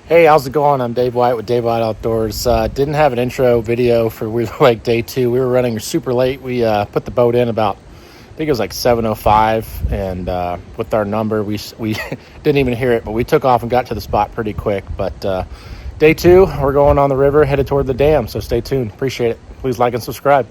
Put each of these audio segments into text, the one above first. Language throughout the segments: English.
Hey, how's it going? I'm Dave White with Dave White Outdoors. Didn't have an intro video for like day two. We were running super late. We put the boat in about, I think it was like 7:05, and with our number, we didn't even hear it, but we took off and got to the spot pretty quick. But day two, we're going on the river, headed toward the dam. So stay tuned. Appreciate it. Please like and subscribe.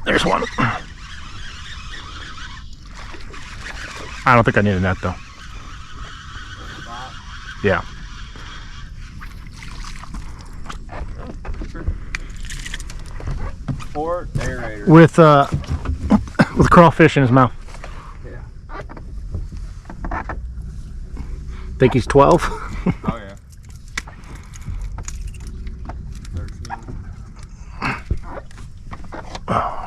There's one. I don't think I need a net though. Yeah. Or aerator. With crawfish in his mouth. Yeah. Think he's 12? Oh yeah. 13. Oh.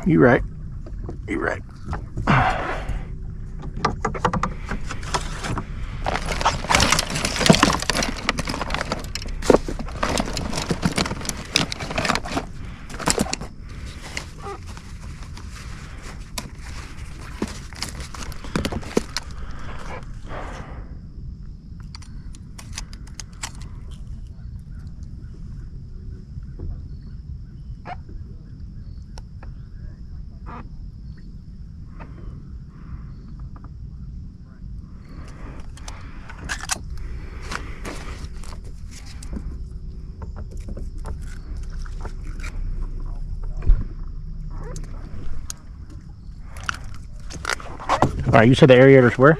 You're right. You're right. All right, you said the aerator's where?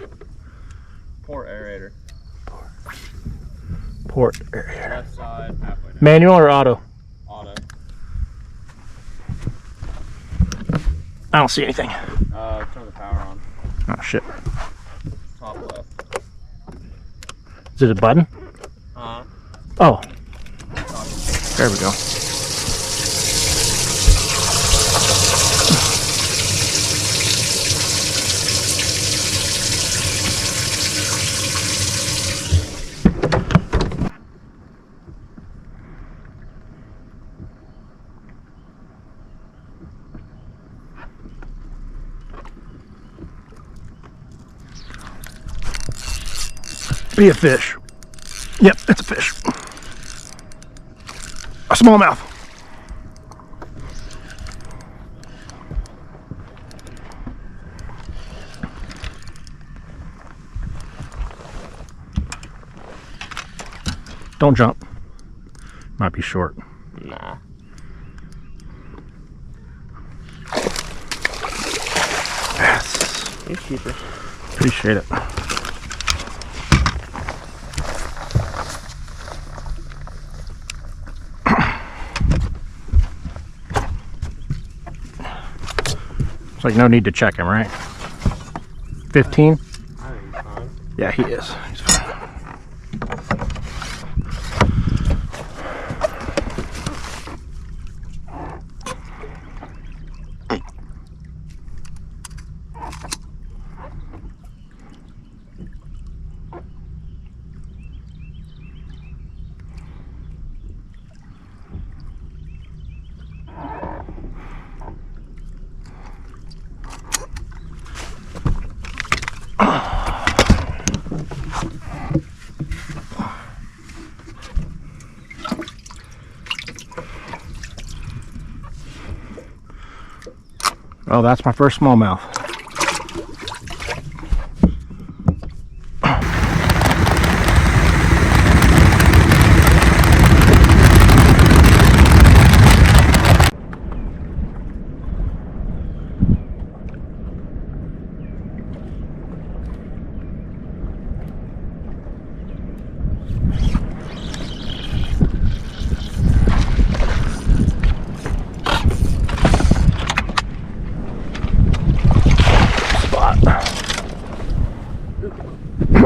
Port aerator. Port aerator. Left side, halfway down. Manual or auto? Auto. I don't see anything. Turn the power on. Oh shit. Top left. Is it a button? Oh. There we go. Be a fish. Yep, it's a fish. A smallmouth. Don't jump. Might be short. Nah. Yes. You're cheaper. Appreciate it. It's like no need to check him, right? 15? I think he's fine. Yeah, he is. He's fine. Oh, that's my first smallmouth.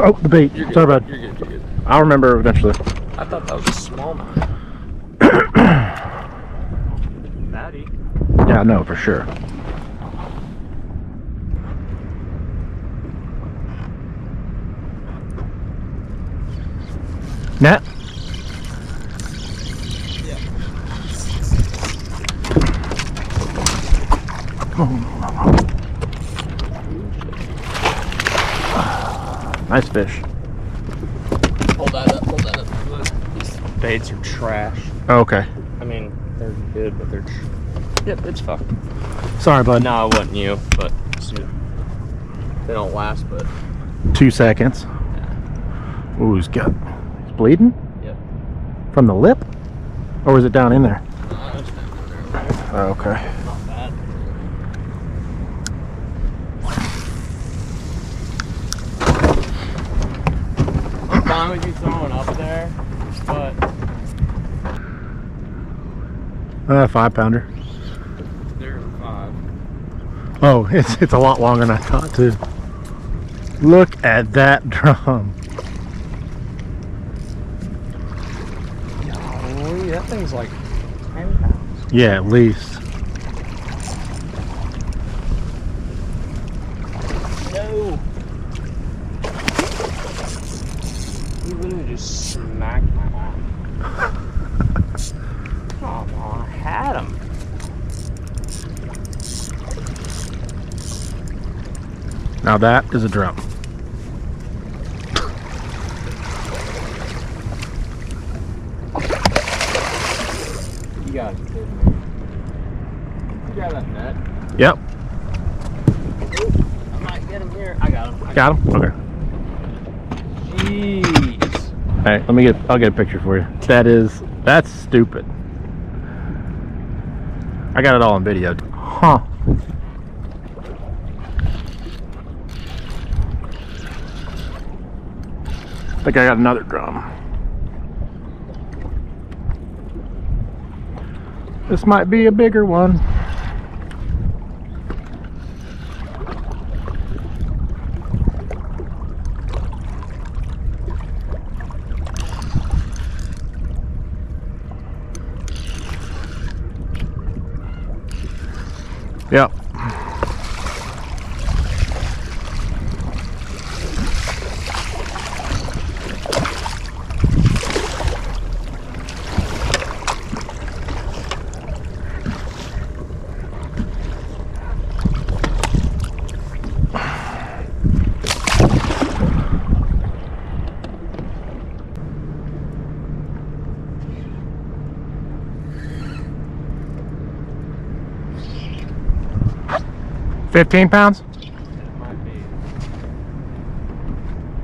Oh, the bait. You're good. Sorry about. You're good. You're good. I'll remember eventually. I thought that was a smallmouth. Fatty. Yeah, I know for sure. Net? Yeah. Nice fish. Hold that up. Hold that up. Look, these baits are trash. Oh, okay. I mean, they're good, but they're. Yep, it's fucked. Sorry, bud. No, it wasn't you, but they don't last, but. 2 seconds. Yeah. Ooh, he's bleeding? Yep. From the lip? Or was it down in there? No, it's down there. Oh, okay. Not bad. I'm fine with you throwing up there, but 5-pounder. they're 5. Oh, it's a lot longer than I thought too. Look at that drum. Golly, that thing's like 10 pounds. Yeah, at least. No. He literally just smacked my mouth. Come on, I had him. Now that is a drum. You gotta be kidding me. You got that net? Yep. I might get him here. I got him. Got him? Okay. Jeez. Alright, I'll get a picture for you. That's stupid. I got it all on video. Huh. I think I got another drum. This might be a bigger one. Yep. $15 pounds? It might be.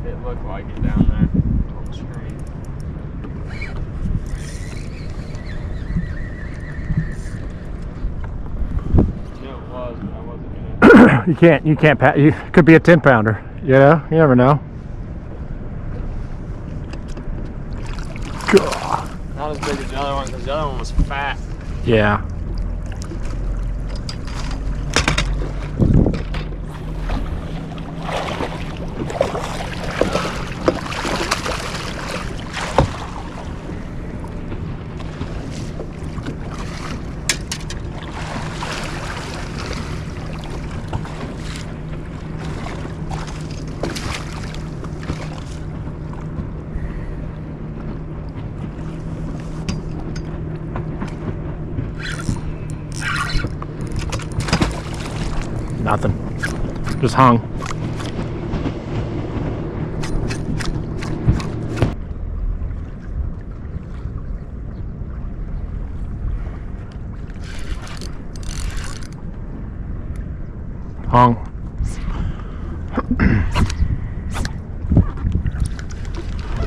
It looked like it down there on the screen. You know it was, but I wasn't gonna. You can't pass. You could be a 10-pounder. You know, you never know. Not as big as the other one, because the other one was fat. Yeah. Nothing. Just hung. Hung.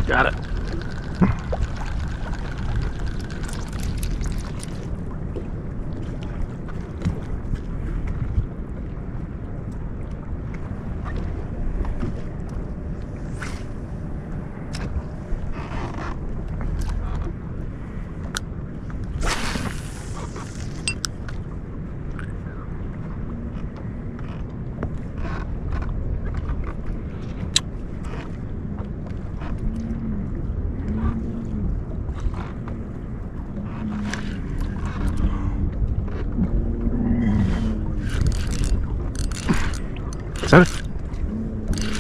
Got it. Is that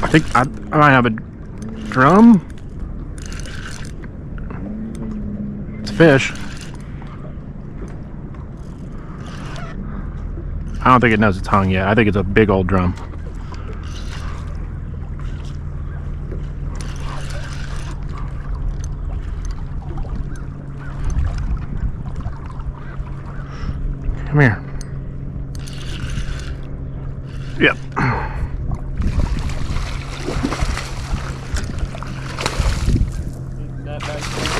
I think I might have a drum. It's a fish. I don't think it knows it's hung yet. I think it's a big old drum. Come here. Yep.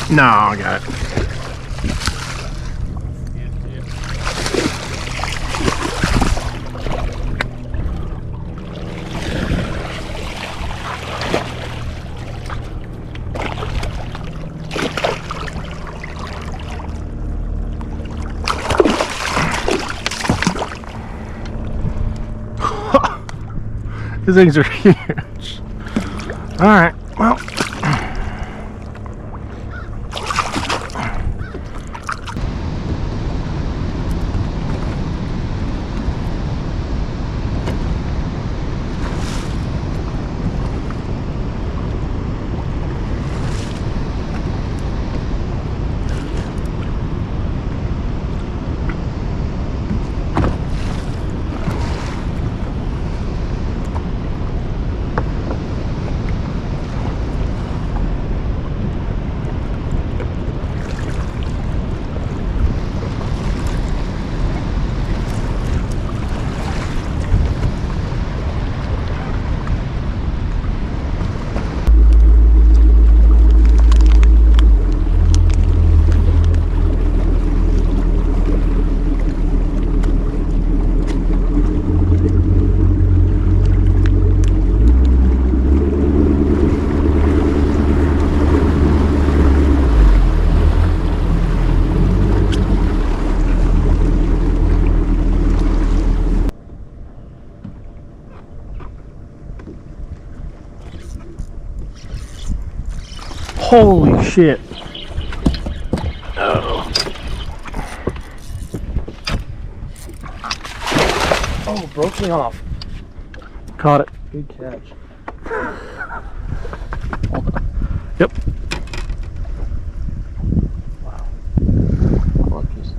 No, I got it. These things are huge. All right, well. Holy shit. Oh. Oh, broke me off. Caught it. Good catch. Yep. Wow. Look, just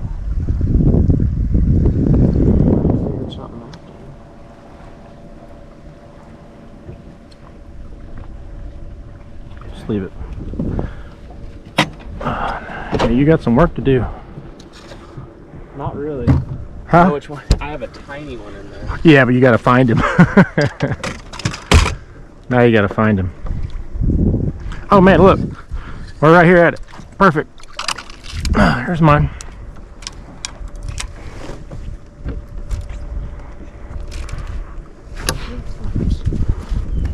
figured something out. Just leave it. Yeah, you got some work to do. Not really. Huh? I know which one. I have a tiny one in there. Yeah, but you gotta find him. Now you gotta find him. Oh man, look. We're right here at it. Perfect. Here's mine.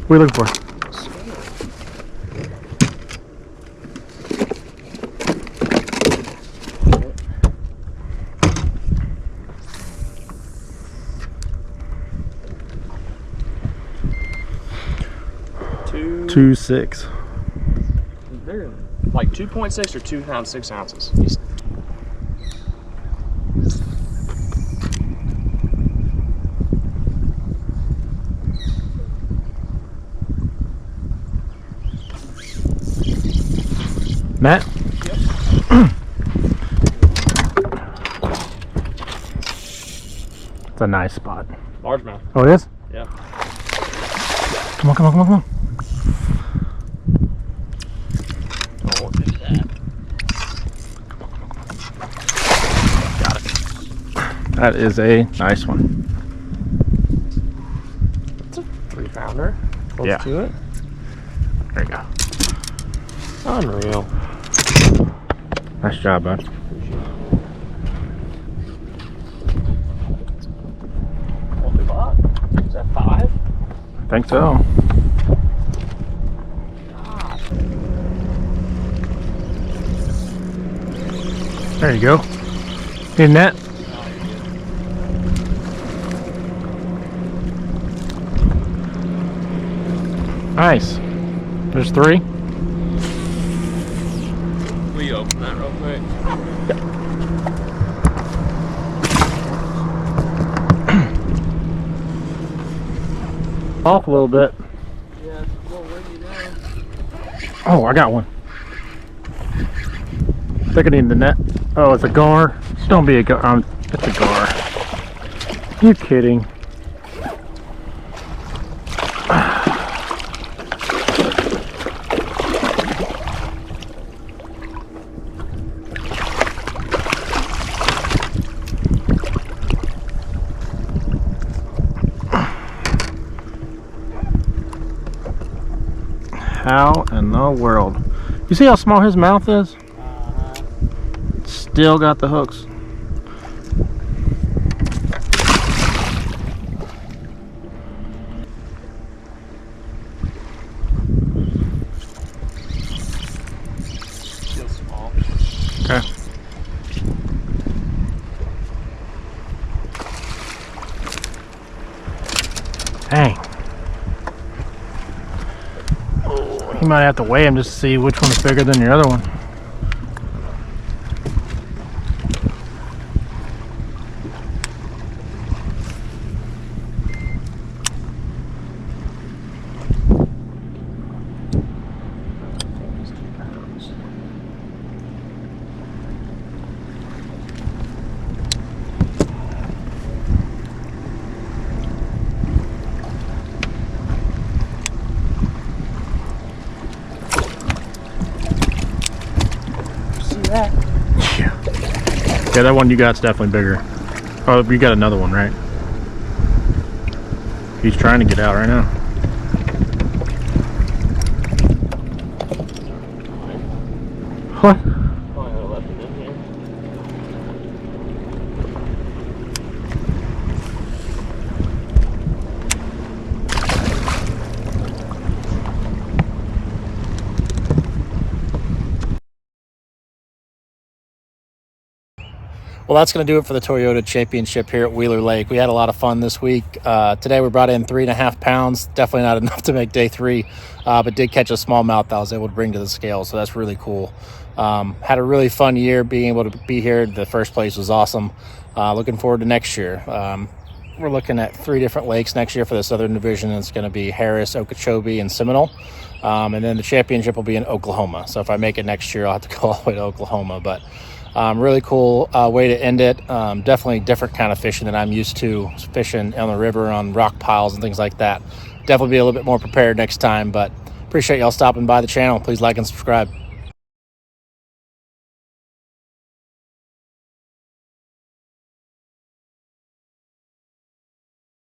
What are you looking for? Two 6. They're like 2.6 or 2 pounds 6 ounces. Matt? Yep. It's a nice spot. Largemouth. Oh, it is? Yeah. Come on, come on, come on, come on. Oh, look at that. Got it. That is a nice one. It's a 3-pounder. Close Yeah. to it. There you go. Unreal. Nice job, bud. What we bought? Is that 5? I think so. Gosh. There you go. Need a net? Nice. There's 3. We open that real quick. Off a little bit. Yeah, it's a little windy now. Oh, I got one. I think I need the net. Oh, it's a gar. Don't be a gar. It's a gar. You kidding? How in the world? You see how small his mouth is? Still got the hooks. Still small. Okay. Dang. You might have to weigh him just to see which one's bigger than your other one. Yeah, that one you got's definitely bigger. Oh, you got another one, right? He's trying to get out right now. What? Oh, I have left it in here. Well, that's going to do it for the Toyota Championship here at Wheeler Lake. We had a lot of fun this week. Today we brought in 3.5 pounds. Definitely not enough to make day 3, but did catch a smallmouth that I was able to bring to the scale, so that's really cool. Had a really fun year being able to be here. The first place was awesome. Looking forward to next year. We're looking at 3 different lakes next year for the Southern Division. It's going to be Harris, Okeechobee, and Seminole. And then the championship will be in Oklahoma. So if I make it next year, I'll have to go all the way to Oklahoma. But really cool way to end it. Definitely different kind of fishing than I'm used to, fishing on the river on rock piles and things like that. Definitely be a little bit more prepared next time, but appreciate y'all stopping by the channel. Please like and subscribe.